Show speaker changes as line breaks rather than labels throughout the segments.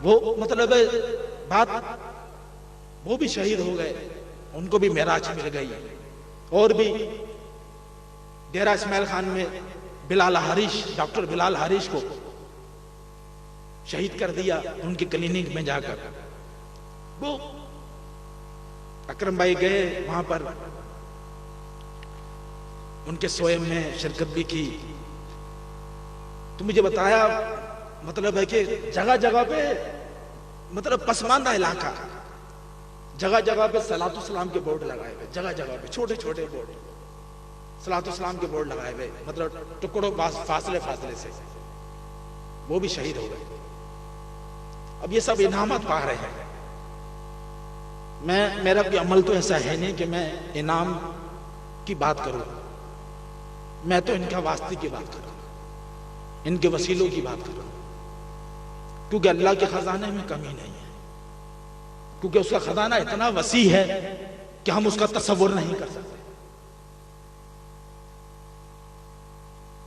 وہ مطلب ہے بات، وہ بھی شہید ہو گئے، ان کو بھی معراج مل گئی. اور بھی ڈیرہ اسماعیل خان میں بلال حریش، ڈاکٹر بلال حریش کو شہید کر دیا ان کی کلینک میں جا کر. وہ اکرم بھائی گئے وہاں پر، ان کے سوئم میں شرکت بھی کی. تو مجھے بتایا مطلب ہے کہ جگہ جگہ پہ مطلب پسماندہ علاقہ، جگہ جگہ پہ صلاۃ السلام کے بورڈ لگائے ہوئے، جگہ جگہ پہ چھوٹے چھوٹے بورڈ صلاۃ السلام کے بورڈ لگائے ہوئے، مطلب ٹکڑوں فاصلے سے. وہ بھی شہید ہو گئے. اب یہ سب انعامات پا رہے ہیں. میرا بھی عمل تو ایسا ہے نہیں کہ میں انعام کی بات کروں، میں تو ان کا واسطے کی بات کروں، ان کے وسیلوں کی بات کروں. کیونکہ اللہ کے خزانے میں کمی نہیں ہے، کیونکہ اس کا خزانہ اتنا وسیع ہے کہ ہم اس کا تصور نہیں کر سکتے.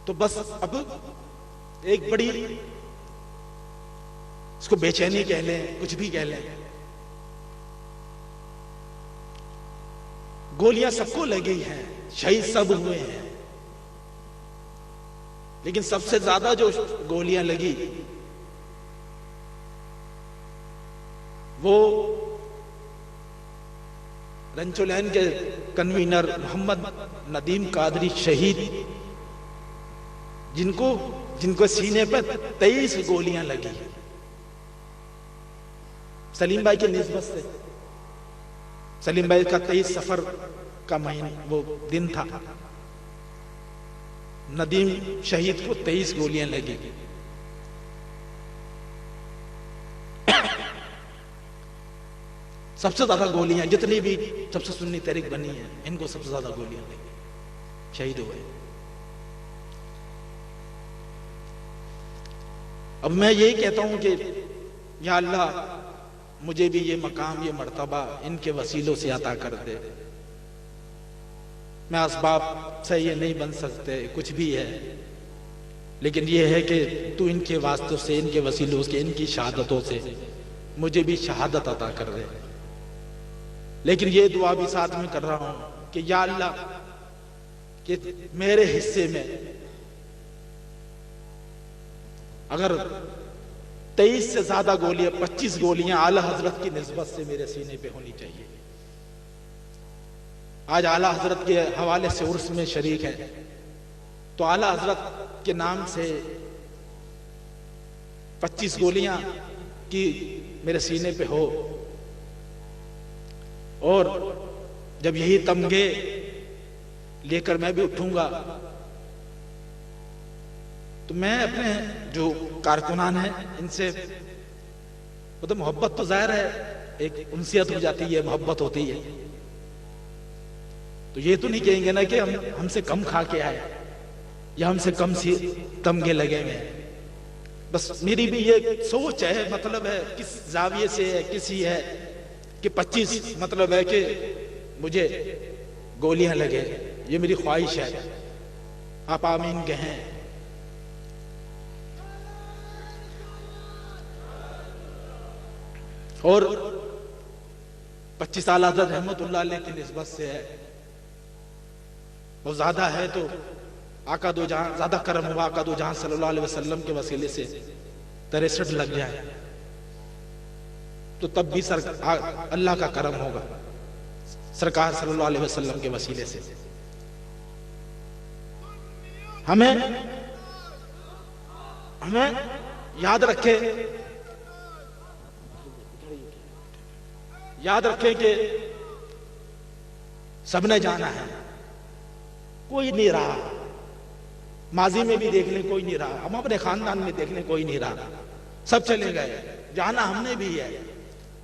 تو بس اب ایک بڑی اس کو بے چینی کہہ لیں، کچھ بھی کہہ لیں، گولیاں سب کو لگی ہیں، شہید سب ہوئے ہیں، لیکن سب سے زیادہ جو گولیاں لگی وہ رنچولین کے کنوینر محمد ندیم قادری شہید، جن کو سینے پہ 23 گولیاں لگی. سلیم بھائی کے نسبت سے، سلیم بھائی کا 23 سفر کا مہینہ وہ دن تھا، ندیم شہید کو 23 گولیاں لگی. سب سے زیادہ گولیاں جتنی بھی سب سے سنی تحریک بنی ہیں، ان کو سب سے زیادہ گولیاں لگی، شہید ہوئے. اب میں یہی کہتا ہوں کہ یا اللہ مجھے بھی یہ مقام، یہ مرتبہ ان کے وسیلوں سے عطا کر دے. میں اسباب سے یہ نہیں بن سکتے کچھ بھی ہے، لیکن یہ ہے کہ تو ان کے واسطوں سے، ان کے وسیلوں سے، ان کی شہادتوں سے مجھے بھی شہادت عطا کر دے. لیکن یہ دعا بھی ساتھ میں کر رہا ہوں کہ یا اللہ کہ میرے حصے میں اگر 23 سے زیادہ گولیاں، 25 گولیاں اعلیٰ حضرت کی نسبت سے میرے سینے پہ ہونی چاہیے. آج اعلیٰ حضرت کے حوالے سے عرس میں شریک ہے، تو اعلیٰ حضرت کے نام سے 25 گولیاں کی میرے سینے پہ ہو. اور جب یہی تمغے لے کر میں بھی اٹھوں گا تو میں اپنے جو کارکنان ہیں ان سے تو محبت تو ظاہر ہے، ایک انسیت ہو جاتی ہے، محبت ہوتی ہے. تو یہ تو نہیں کہیں گے نا کہ ہم سے کم کھا کے آئے یا ہم سے کم سی تمغے لگے ہوئے ہیں. بس میری بھی یہ سوچ ہے، مطلب ہے کس زاویے سے ہے، کسی ہے کہ 25 مطلب ہے کہ مجھے گولیاں لگے. یہ میری خواہش ہے، آپ آمین کہیں. اور 25 اعلیٰ حضرت رحمت اللہ علیہ کی نسبت سے ہے، وہ زیادہ ہے تو آقا دو جہاں زیادہ کرم ہوا، آقا دو جہاں صلی اللہ علیہ وسلم کے وسیلے سے 63 لگ جائے تو تب بھی اللہ کا کرم ہوگا سرکار صلی اللہ علیہ وسلم کے وسیلے سے. ہمیں یاد رکھیں کہ سب نے جانا ہے، کوئی نہیں رہا. ماضی میں بھی دیکھ لیں کوئی نہیں رہا، ہم اپنے خاندان میں دیکھ لیں کوئی نہیں رہا، سب چلے گئے. جانا ہم نے بھی ہے.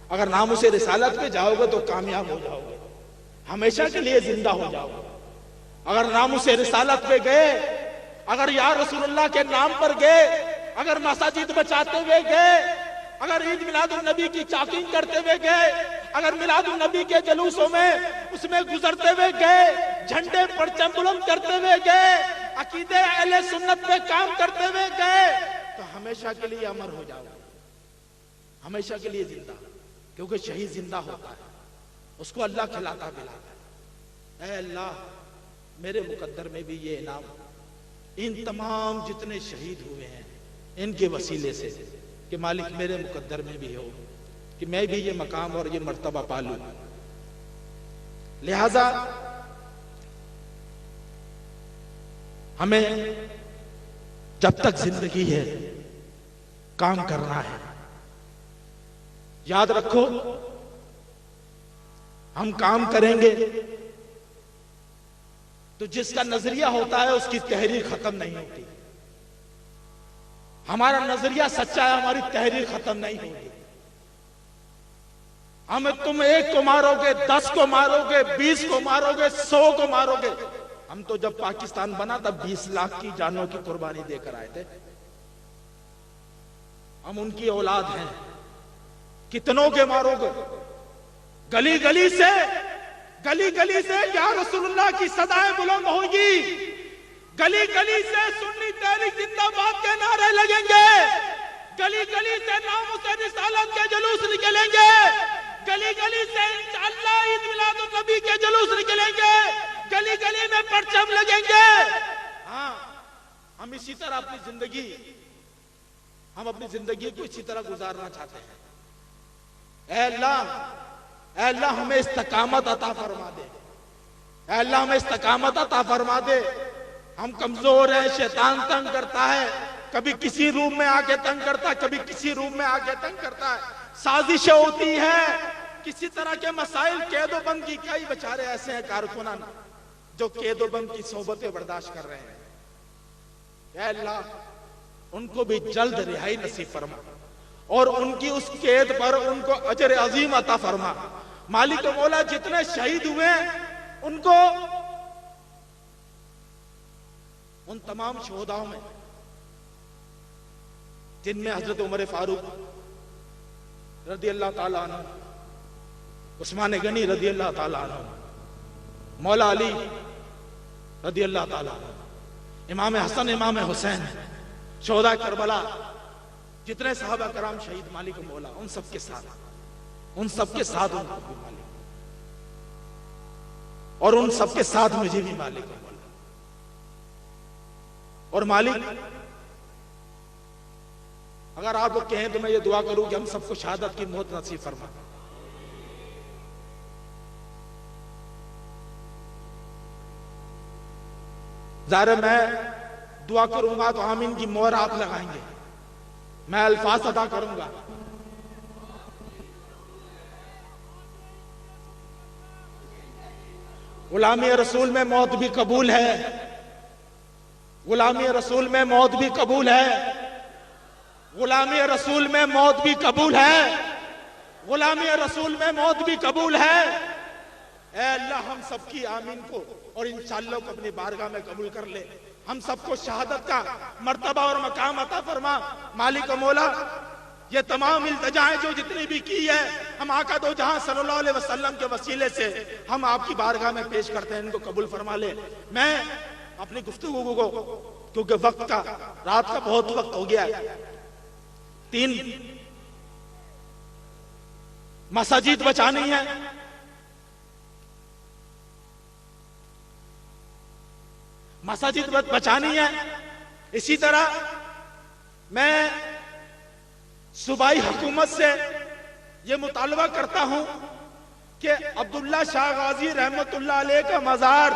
اگر ناموس رسالت پہ جاؤ گے تو کامیاب ہو جاؤ گے، ہمیشہ کے لیے زندہ ہو جاؤ گے. اگر ناموس رسالت پہ گئے، اگر یا رسول اللہ کے نام پر گئے، اگر مساجد بچاتے ہوئے گئے، اگر عید میلاد النبی کی چاکنگ کرتے ہوئے گئے، اگر میلاد النبی کے جلوسوں میں اس میں گزرتے ہوئے گئے، جھنڈے پرچم بلند کرتے ہوئے گئے، عقیدے اہل سنت پہ کام کرتے ہوئے گئے، تو ہمیشہ کے لیے امر ہو جاؤ گے، ہمیشہ کے لیے زندہ، کیونکہ شہید زندہ ہوتا ہے، اس کو اللہ کھلاتا پلاتا ہے۔ اے اللہ میرے مقدر میں بھی یہ انعام ان تمام جتنے شہید ہوئے ہیں ان کے وسیلے سے، کہ مالک میرے مقدر میں بھی ہو کہ میں بھی یہ مقام اور یہ مرتبہ پالوں۔ لہذا ہمیں جب تک زندگی ہے کام کرنا ہے۔ یاد رکھو ہم کام کریں گے تو جس کا نظریہ ہوتا ہے اس کی تحریر ختم نہیں ہوتی۔ ہمارا نظریہ سچا ہے، ہماری تحریر ختم نہیں ہوگی۔ ہمیں تم 1 کو مارو گے، 10 کو مارو گے، 20 کو مارو گے، 100 کو مارو گے۔ ہم تو جب پاکستان بنا تب 20 لاکھ کی جانوں کی قربانی دے کر آئے تھے۔ ہم ان کی اولاد ہیں، کتنوں کے مارو گے؟ گلی گلی سے یا رسول اللہ کی صدائیں بلند ہوگی، گلی گلی سے سنی تحریک زندہ باد کے نعرے لگیں گے، گلی گلی سے ناموس رسالت کے جلوس نکلیں گے، گلی گلی سے انشاءاللہ عید میلاد النبی کے جلوس نکلیں گے، گلی گلی میں پرچم لگیں گے۔ ہاں ہم اسی طرح اپنی زندگی کو اسی طرح گزارنا چاہتے ہیں۔ اے اللہ ہمیں استقامت عطا فرما دے، اے اللہ ہمیں استقامت عطا فرما دے۔ ہم کمزور ہیں، شیطان تنگ کرتا ہے، کبھی کسی روم میں آ کے تنگ کرتا ہے، کبھی کسی روم میں آ کے تنگ کرتا ہے، سازشیں ہوتی ہیں، کسی طرح کے مسائل۔ قید و بند کی کئی بیچارے ایسے ہیں کارکنان جو قید و بند کی صحبتیں برداشت کر رہے ہیں۔ اے اللہ ان کو بھی جلد رہائی نصیب فرما اور ان کی اس قید پر ان کو اجر عظیم عطا فرما۔ مالک و مولا جتنے شہید ہوئے ان کو، ان تمام شہداؤں میں جن میں حضرت عمر فاروق رضی اللہ تعالیٰ عنہ، عثمان غنی رضی اللہ تعالیٰ عنہ، مولا علی رضی اللہ تعالیٰ عنہ، امام حسن امام حسین، شہداء کربلا، جتنے صحابہ کرام شہید، مالک و مولا ان سب کے ساتھ ان کو بھی مالک، اور ان سب کے ساتھ مجھے بھی مالک و مولا۔ اور مالک اگر آپ لوگ کہیں تو میں یہ دعا کروں کہ ہم سب کو شہادت کی موت نصیب فرما۔ ظاہر میں دعا کروں گا تو آمین کی مہر آپ لگائیں گے، میں الفاظ ادا کروں گا۔ غلامی رسول میں موت بھی قبول ہے، غلامی رسول میں موت بھی قبول ہے، غلامی رسول میں موت بھی قبول ہے، غلامی رسول میں موت بھی قبول ہے۔ اے اللہ ہم سب کی آمین کو اور انشاءاللہ کو اپنی بارگاہ میں قبول کر لے، ہم سب کو شہادت کا مرتبہ اور مقام عطا فرما۔ مالک و مولا یہ تمام التجائیں جو جتنی بھی کی ہے ہم آقا دو جہاں صلی اللہ علیہ وسلم کے وسیلے سے ہم آپ کی بارگاہ میں پیش کرتے ہیں، ان کو قبول فرما لے۔ میں اپنی گفتگو کو، کیونکہ وقت کا، رات کا بہت وقت ہو گیا ہے، 3 مساجد بچانی ہے، مساجد بچانی ہے۔ اسی طرح میں صوبائی حکومت سے یہ مطالبہ کرتا ہوں کہ عبداللہ شاہ غازی رحمت اللہ علیہ کا مزار،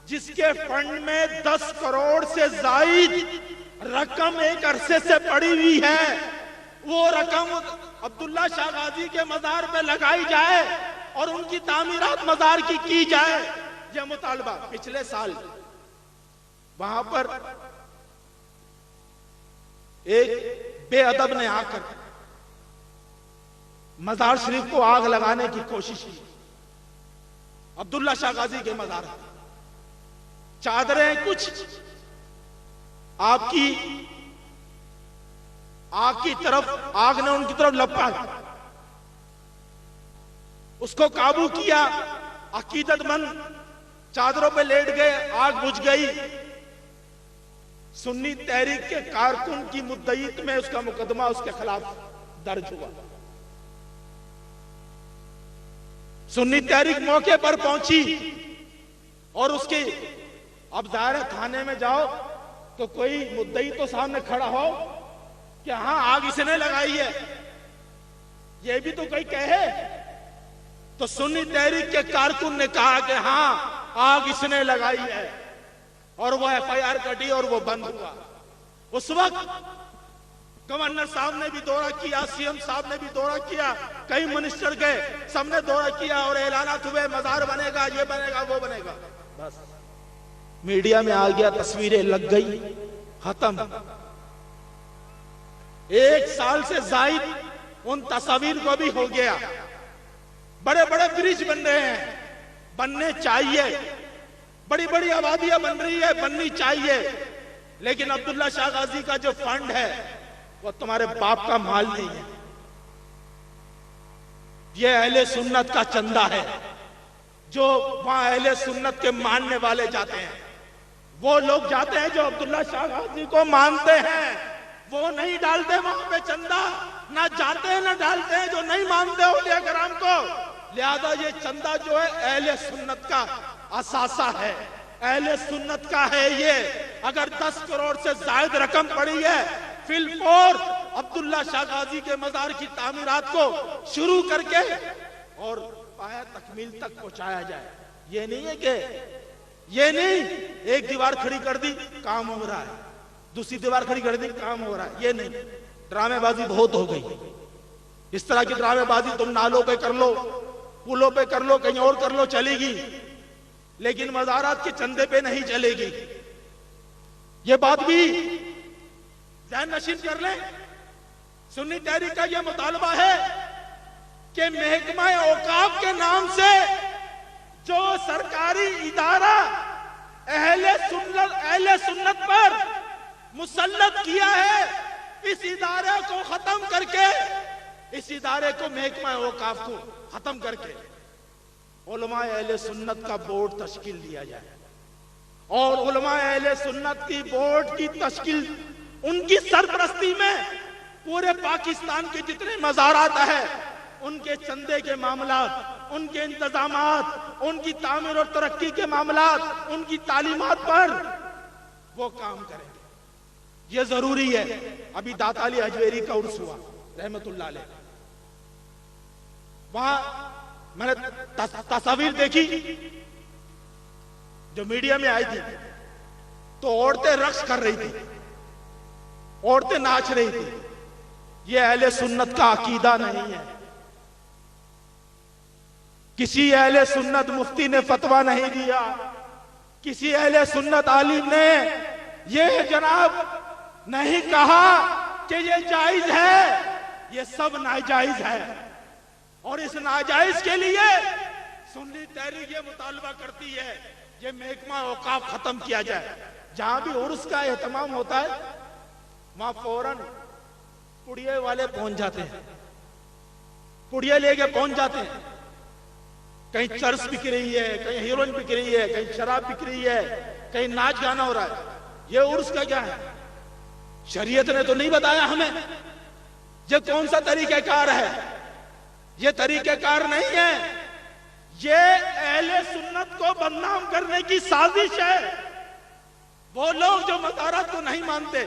جس کے فنڈ میں 10 کروڑ سے زائد رقم ایک عرصے سے پڑی ہوئی ہے، وہ رقم عبداللہ شاہ غازی کے مزار پہ لگائی جائے اور ان کی تعمیرات مزار کی جائے۔ یہ مطالبہ پچھلے سال وہاں پر ایک بے ادب نے آ کر مزار شریف کو آگ لگانے کی کوشش کی، عبداللہ شاہ غازی کے مزار، چادریں کچھ آپ کی آگ کی طرف، آگ نے ان کی طرف لپا، اس کو قابو کیا، عقیدت مند چادروں پہ لیٹ گئے، آگ بجھ گئی۔ سنی تحریک کے کارکن کی مدعیت میں اس کا مقدمہ اس کے خلاف درج ہوا. سنی تحریک موقع پر پہنچی اور اس کی اب ظاہر تھانے میں جاؤ تو کوئی مدعی تو سامنے کھڑا ہو کہ ہاں آگ اس نے لگائی ہے، یہ بھی تو کوئی کہے. تو سنی تحریک کے کارکن نے کہا کہ ہاں آگ اس نے لگائی ہے، اور وہ ایف آئی آر کٹی اور وہ بند ہوا. اس وقت گورنر صاحب نے بھی دورہ کیا، سی ایم صاحب نے بھی دورہ کیا، کئی منسٹر گئے، سب نے دورہ کیا اور اعلانات ہوئے مزار بنے گا، یہ بنے گا، وہ بنے گا. بس میڈیا میں آ گیا، تصویریں لگ گئی، ختم. 1 سال سے زائد ان تصاویر کو بھی ہو گیا. بڑے بڑے برج بن رہے ہیں، بننے چاہیے، بڑی بڑی آبادیاں بن رہی ہے، بننی چاہیے، لیکن عبداللہ شاہ غازی کا جو فنڈ ہے وہ تمہارے باپ کا مال نہیں ہے. یہ اہل سنت کا چندہ ہے. جو وہاں اہل سنت کے ماننے والے جاتے ہیں، وہ لوگ جاتے ہیں جو عبداللہ شاہ غازی کو مانتے ہیں، وہ نہیں ڈالتے وہاں پہ چندہ. نہ جاتے ہیں نہ ڈالتے ہیں جو نہیں مانتے اولیاء کرام کو. لہذا یہ چندہ جو ہے اہل سنت کا اثاثہ ہے، اہل سنت کا ہے. یہ اگر 10 کروڑ سے زائد رقم پڑی ہے فی الفور عبداللہ شاہ غازی کے مزار کی تعمیرات کو شروع کر کے اور پایہ تکمیل تک پہنچایا جائے. یہ نہیں ہے کہ یہ نہیں ایک دیوار کھڑی کر دی کام ہو رہا ہے، دوسری دیوار کھڑی کر دی کام ہو رہا ہے. یہ نہیں، ڈرامے بازی بہت ہو گئی. اس طرح کی ڈرامے بازی تم نالوں پہ کر لو، پلوں پہ کر لو، کہیں اور کر لو، چلے گی، لیکن مزارات کے چندے پہ نہیں چلے گی. یہ بات بھی ذہن نشین کر لیں. سنی تحریک کا یہ مطالبہ ہے کہ محکمہ اوقاف کے نام سے جو سرکاری ادارہ اہل سنت پر مسلط کیا ہے، اس ادارے کو ختم کر کے، اس ادارے کو محکمہ اوقاف کو ختم کر کے علماء اہل سنت کا بورڈ تشکیل دیا جائے. اور علماء اہل سنت کی بورڈ کی تشکیل، ان کی سرپرستی میں پورے پاکستان کے جتنے مزارات ہیں ان کے چندے کے معاملات، ان کے انتظامات، ان کی تعمیر اور ترقی کے معاملات، ان کی تعلیمات پر وہ کام کریں. یہ ضروری ہے. ابھی داتا علی حجویری کا عرس ہوا رحمت اللہ علیہ، وہاں میں نے تصاویر دیکھی جو میڈیا میں آئی تھی، تو عورتیں رقص کر رہی تھی، عورتیں ناچ رہی تھی. یہ اہل سنت کا عقیدہ نہیں ہے. کسی اہل سنت مفتی نے فتویٰ نہیں دیا، کسی اہل سنت عالم نے یہ جناب نہیں کہا کہ یہ جائز ہے. یہ سب ناجائز ہے، اور اس ناجائز کے لیے سنی تحریک یہ مطالبہ کرتی ہے یہ محکمہ اوقاف ختم کیا جائے. جہاں بھی عرس کا اہتمام ہوتا ہے وہاں فوراً پڑیے والے پہنچ جاتے ہیں، پڑیے لے کے پہنچ جاتے ہیں. کہیں چرس بک رہی ہے، کہیں ہیروئن بک رہی ہے، کہیں شراب بک رہی ہے، کہیں ناچ گانا ہو رہا ہے. یہ عرس کا کیا ہے؟ شریعت نے تو نہیں بتایا ہمیں. یہ کون سا طریقہ کار ہے؟ یہ طریقہ کار نہیں ہے. یہ اہل سنت کو بدنام کرنے کی سازش ہے. وہ لوگ جو مزارات کو نہیں مانتے